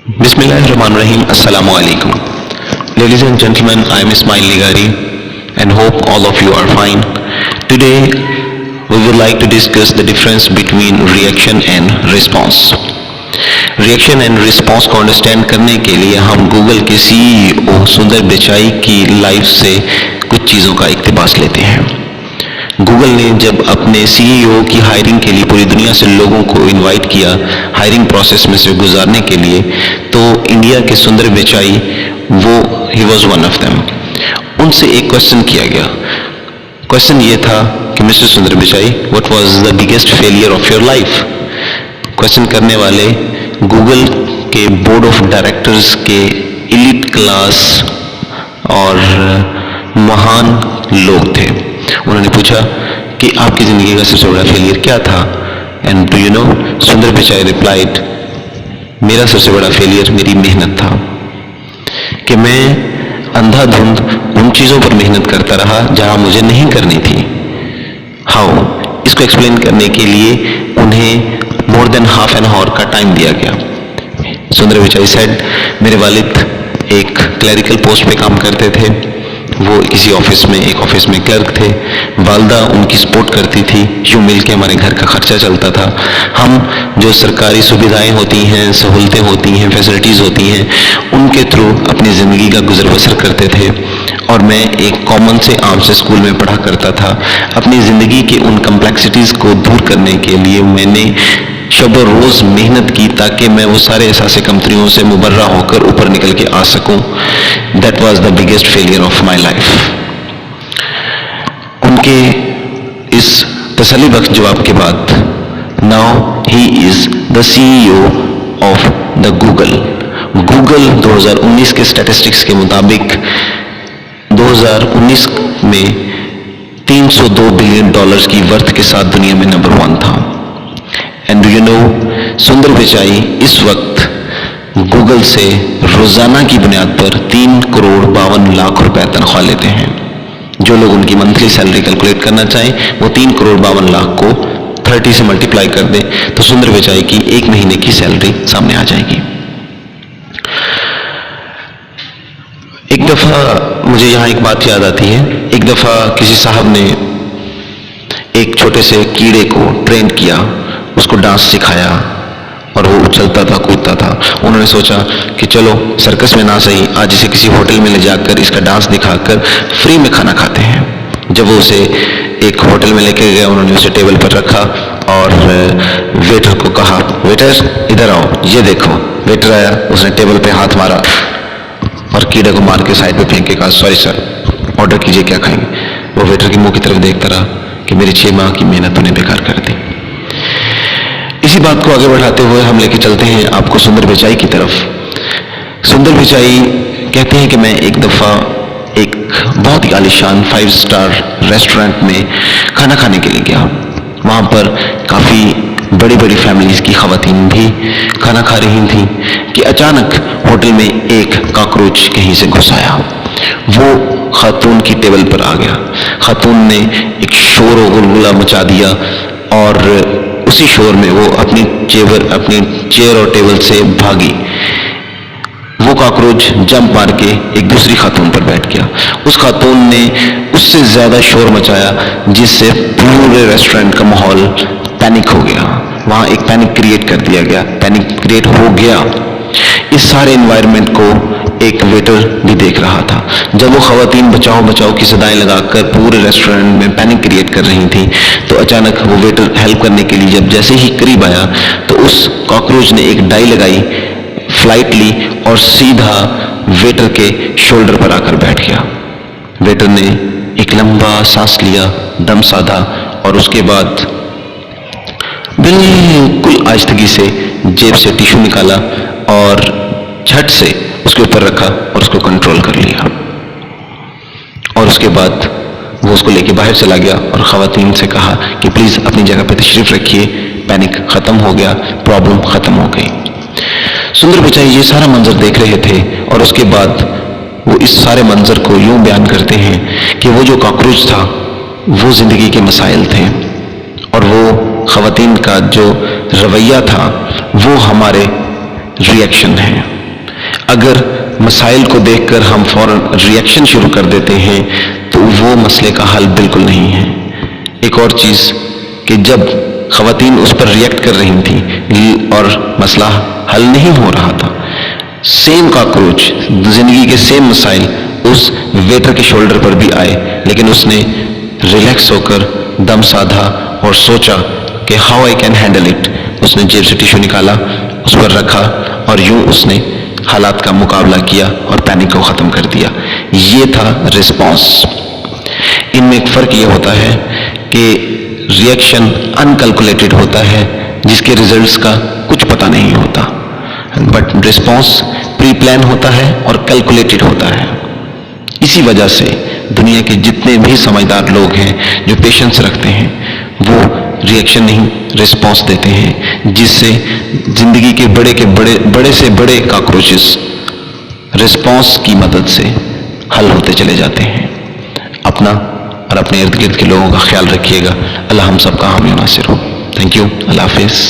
Bismillahirrahmanirrahim. Assalamu alaikum. Ladies and gentlemen, I am Ismail Ligari and hope all of you are fine. Today we would like to discuss the difference between reaction and response. Reaction and response को understand करने के लिए हम Google के CEO सुंदर पिचाई की life से कुछ चीज़ों का इक्तिबास लेते हैं। गूगल ने जब अपने सीईओ की हायरिंग के लिए पूरी दुनिया से लोगों को इनवाइट किया हायरिंग प्रोसेस में से गुजारने के लिए, तो इंडिया के सुंदर Pichai he was one of them. उनसे एक क्वेश्चन किया गया। क्वेश्चन ये था कि मिस्टर सुंदर Pichai, what was the biggest failure of your life. Question करने वाले गूगल के बोर्ड ऑफ डायरेक्टर्स के एलिट क्लास और महान लोग थे। उन्होंने पूछा कि आपकी जिंदगी का सबसे बड़ा फेलियर क्या था। एंड डू यू नो, सुंदर पिचाई रिप्लाइड, मेरा सबसे बड़ा फेलियर मेरी मेहनत था कि मैं अंधाधुंध उन चीज़ों पर मेहनत करता रहा जहां मुझे नहीं करनी थी। हाउ, इसको एक्सप्लेन करने के लिए उन्हें more than half an hour का टाइम दिया गया। सुंदर पिचाई सेड, मेरे वालिद एक क्लरिकल पोस्ट पे काम करते थे, वो किसी एक ऑफिस में क्लर्क थे। वालदा उनकी सपोर्ट करती थी, यूँ मिल के हमारे घर का खर्चा चलता था। हम जो सरकारी सुविधाएं होती हैं, सहूलतें होती हैं, फैसिलिटीज़ होती हैं, उनके थ्रू अपनी ज़िंदगी का गुजर बसर करते थे। और मैं एक कॉमन से आम से स्कूल में पढ़ा करता था। अपनी ज़िंदगी के उन कम्प्लेक्सिटीज़ को दूर करने के लिए मैंने शब रोज़ मेहनत की ताकि मैं वो सारे एहसास कमतरियों से मुबर्रा होकर ऊपर निकल के आ सकूं। That was the biggest failure of my life. उनके इस तसल्ली बख्श जवाब के बाद now he is the CEO of the Google. Google 2019 के स्टैटिस्टिक्स के मुताबिक 2019 में $302 बिलियन की वर्थ के साथ दुनिया में नंबर 1 था। एंड डू यू नो, सुंदर पिचाई इस वक्त गूगल से रोजाना की बुनियाद पर 3,52 करोड़ तनख्वाह लेते हैं। जो लोग उनकी मंथली सैलरी कैलकुलेट करना चाहें वो 3,52 करोड़ को 30 से मल्टीप्लाई कर दें तो सुंदर पिचाई की एक महीने की सैलरी सामने आ जाएगी। एक दफा मुझे यहाँ एक बात याद आती है। एक दफा किसी साहब ने एक छोटे से कीड़े को ट्रेन किया, उसको डांस सिखाया और वो उछलता था, कूदता था। उन्होंने सोचा कि चलो सर्कस में ना सही, आज इसे किसी होटल में ले जाकर इसका डांस दिखाकर फ्री में खाना खाते हैं। जब वो उसे एक होटल में लेके गया, उन्होंने उसे टेबल पर रखा और वेटर को कहा, वेटर इधर आओ, ये देखो। वेटर आया, उसने टेबल पे हाथ मारा और कीड़े को मार के साइड पे फेंक के कहा, सॉरी सर, ऑर्डर कीजिए, क्या खाएंगे। वो वेटर की मुंह की तरफ देखता रहा कि मेरी 6 माह की मेहनत उन्हें बेकार कर दी। इसी बात को आगे बढ़ाते हुए हम लेके चलते हैं आपको सुंदर पिचाई की तरफ। सुंदर पिचाई कहते हैं कि मैं एक दफा एक बहुत ही आलीशान 5 स्टार रेस्टोरेंट में खाना खाने के लिए गया। वहां पर काफी बड़ी बड़ी फैमिलीज की खवातीन भी खाना खा रही थी कि अचानक होटल में एक कॉकरोच कहीं से घुस आया। वो खातून की टेबल पर आ गया। खातून ने एक शोर और गुलगुला मचा दिया और उसी शोर में वो अपनी चेयर और टेबल से भागी। वो कॉकरोच जंप मार के एक दूसरी खातून पर बैठ गया। उस खातून ने उससे ज्यादा शोर मचाया जिससे पूरे रेस्टोरेंट का माहौल पैनिक हो गया। वहां एक पैनिक क्रिएट कर दिया गया, पैनिक क्रिएट हो गया। इस सारे एनवायरनमेंट को एक वेटर भी देख रहा था। जब वो खवातीन बचाओ बचाओ की सदाएं लगाकर पूरे रेस्टोरेंट में पैनिक क्रिएट कर रही थी तो अचानक वो वेटर हेल्प करने के लिए जब जैसे ही करीब आया तो उस कॉकरोच ने एक डाई लगाई, फ्लाइट ली और सीधा वेटर के शोल्डर पर आकर बैठ गया। वेटर ने एक लंबा सांस लिया, दम साधा और उसके बाद बिल्कुल आहिस्तगी से जेब से टिश्यू निकाला और झट से उसके ऊपर रखा और उसको कंट्रोल कर लिया। और उसके बाद वो उसको लेके बाहर चला गया और खवातीन से कहा कि प्लीज अपनी जगह पे तशरीफ रखिए, पैनिक खत्म हो गया, प्रॉब्लम खत्म हो गई। सुंदर पिचाई ये सारा मंजर देख रहे थे और उसके बाद वो इस सारे मंजर को यूं बयान करते हैं कि वो जो कॉकरोच था वो जिंदगी के मसाइल थे और वो खवातीन का जो रवैया था वो हमारे रिएक्शन है। अगर मसाइल को देखकर हम फौरन रिएक्शन शुरू कर देते हैं तो वो मसले का हल बिल्कुल नहीं है। एक और चीज कि जब खवातीन उस पर रिएक्ट कर रही थी और मसला हल नहीं हो रहा था, सेम कॉकरोच, जिंदगी के सेम मसाइल उस वेटर के शोल्डर पर भी आए, लेकिन उसने रिलैक्स होकर दम साधा और सोचा कि how I can handle it. उसने जेब से टिश्यू निकाला, उस पर रखा और यूं उसने हालात का मुकाबला किया और पैनिक को ख़त्म कर दिया। ये था रिस्पॉन्स। इनमें एक फ़र्क ये होता है कि रिएक्शन अनकैलकुलेटेड होता है जिसके रिजल्ट्स का कुछ पता नहीं होता, बट रिस्पॉन्स प्री प्लान होता है और कैलकुलेटेड होता है। इसी वजह से दुनिया के जितने भी समझदार लोग हैं जो पेशेंस रखते हैं, वो रिएक्शन नहीं रिस्पॉन्स देते हैं, जिससे जिंदगी के बड़े से बड़े कॉकरोचेस रिस्पॉन्स की मदद से हल होते चले जाते हैं। अपना और अपने इर्द गिर्द के लोगों का ख्याल रखिएगा। अल्लाह हम सबका हामी नासिर हो। Thank you. अल्लाह हाफिज़।